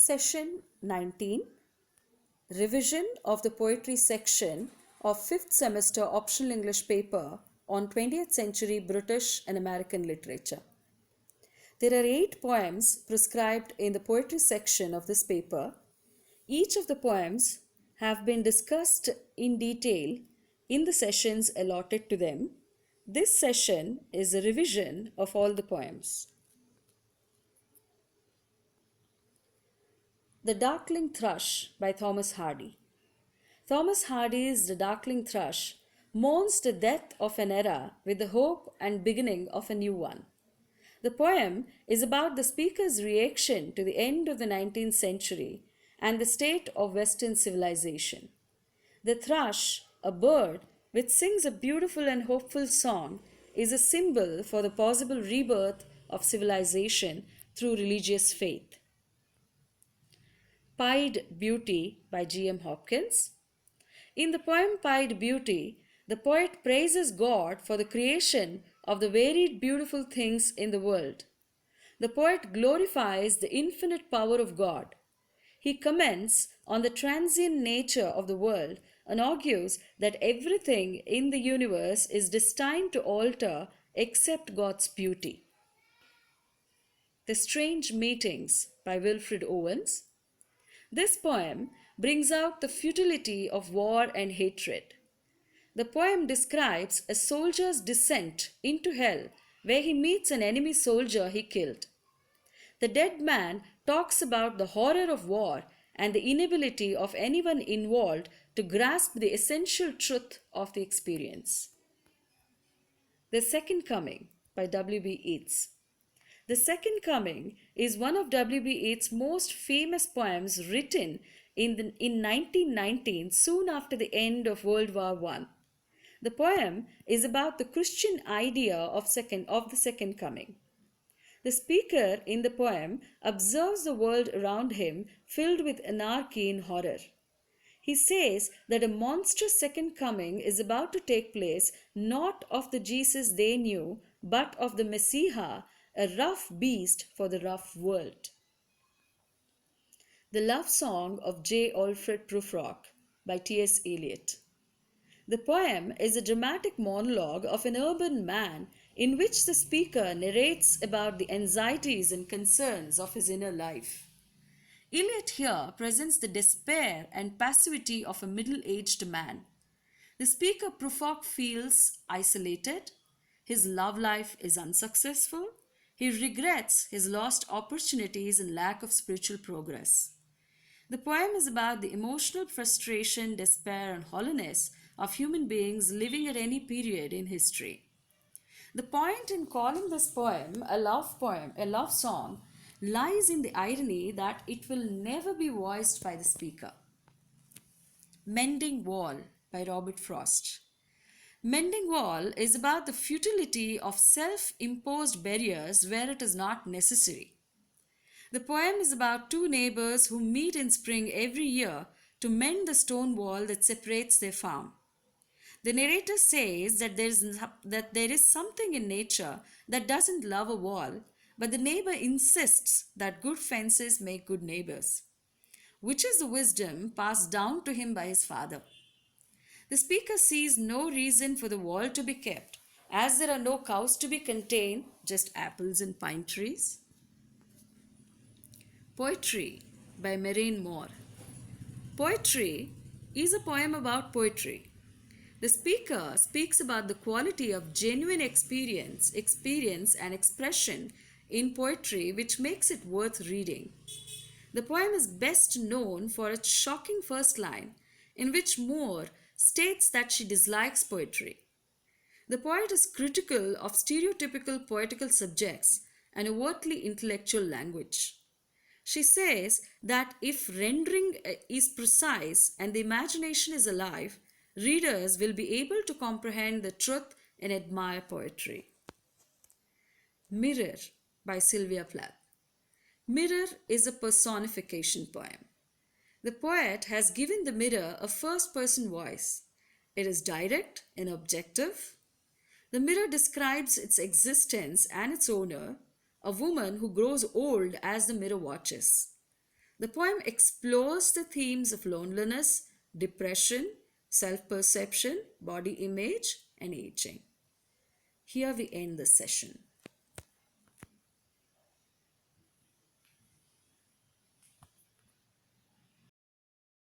Session 19, Revision of the Poetry section of 5th semester optional English paper on 20th century British and American literature. There are 8 poems prescribed in the poetry section of this paper. Each of the poems have been discussed in detail in the sessions allotted to them. This session is a revision of all the poems. The Darkling Thrush by Thomas Hardy. Thomas Hardy's The Darkling Thrush mourns the death of an era with the hope and beginning of a new one. The poem is about the speaker's reaction to the end of the 19th century and the state of Western civilization. The thrush, a bird which sings a beautiful and hopeful song, is a symbol for the possible rebirth of civilization through religious faith. Pied Beauty by G.M. Hopkins. In the poem Pied Beauty, the poet praises God for the creation of the varied beautiful things in the world. The poet glorifies the infinite power of God. He comments on the transient nature of the world and argues that everything in the universe is destined to alter except God's beauty. The Strange Meetings by Wilfred Owens. This poem brings out the futility of war and hatred. The poem describes a soldier's descent into hell where he meets an enemy soldier he killed. The dead man talks about the horror of war and the inability of anyone involved to grasp the essential truth of the experience. The Second Coming by W.B. Yeats. The Second Coming is one of W.B. Yeats' most famous poems written in 1919, soon after the end of World War I. The poem is about the Christian idea of the Second Coming. The speaker in the poem observes the world around him filled with anarchy and horror. He says that a monstrous second coming is about to take place, not of the Jesus they knew, but of the Messiah, a rough beast for the rough world. The Love Song of J. Alfred Prufrock by T.S. Eliot. The poem is a dramatic monologue of an urban man in which the speaker narrates about the anxieties and concerns of his inner life. Eliot here presents the despair and passivity of a middle-aged man. The speaker Prufrock feels isolated, his love life is unsuccessful, he regrets his lost opportunities and lack of spiritual progress. The poem is about the emotional frustration, despair, and hollowness of human beings living at any period in history. The point in calling this poem, a love song, lies in the irony that it will never be voiced by the speaker. Mending Wall by Robert Frost. Mending Wall is about the futility of self-imposed barriers where it is not necessary. The poem is about 2 neighbors who meet in spring every year to mend the stone wall that separates their farm. The narrator says that there is something in nature that doesn't love a wall, but the neighbor insists that good fences make good neighbors, which is the wisdom passed down to him by his father. The speaker sees no reason for the wall to be kept, as there are no cows to be contained, just apples and pine trees. Poetry by Mairead Moore. Poetry is a poem about poetry. The speaker speaks about the quality of genuine experience and expression in poetry which makes it worth reading. The poem is best known for its shocking first line, in which Moore states that she dislikes poetry. The poet is critical of stereotypical poetical subjects and overtly intellectual language. She says that if rendering is precise and the imagination is alive, readers will be able to comprehend the truth and admire poetry. Mirror by Sylvia Plath. Mirror is a personification poem. The poet has given the mirror a first-person voice. It is direct and objective. The mirror describes its existence and its owner, a woman who grows old as the mirror watches. The poem explores the themes of loneliness, depression, self perception, body image, and aging. Here we end the session.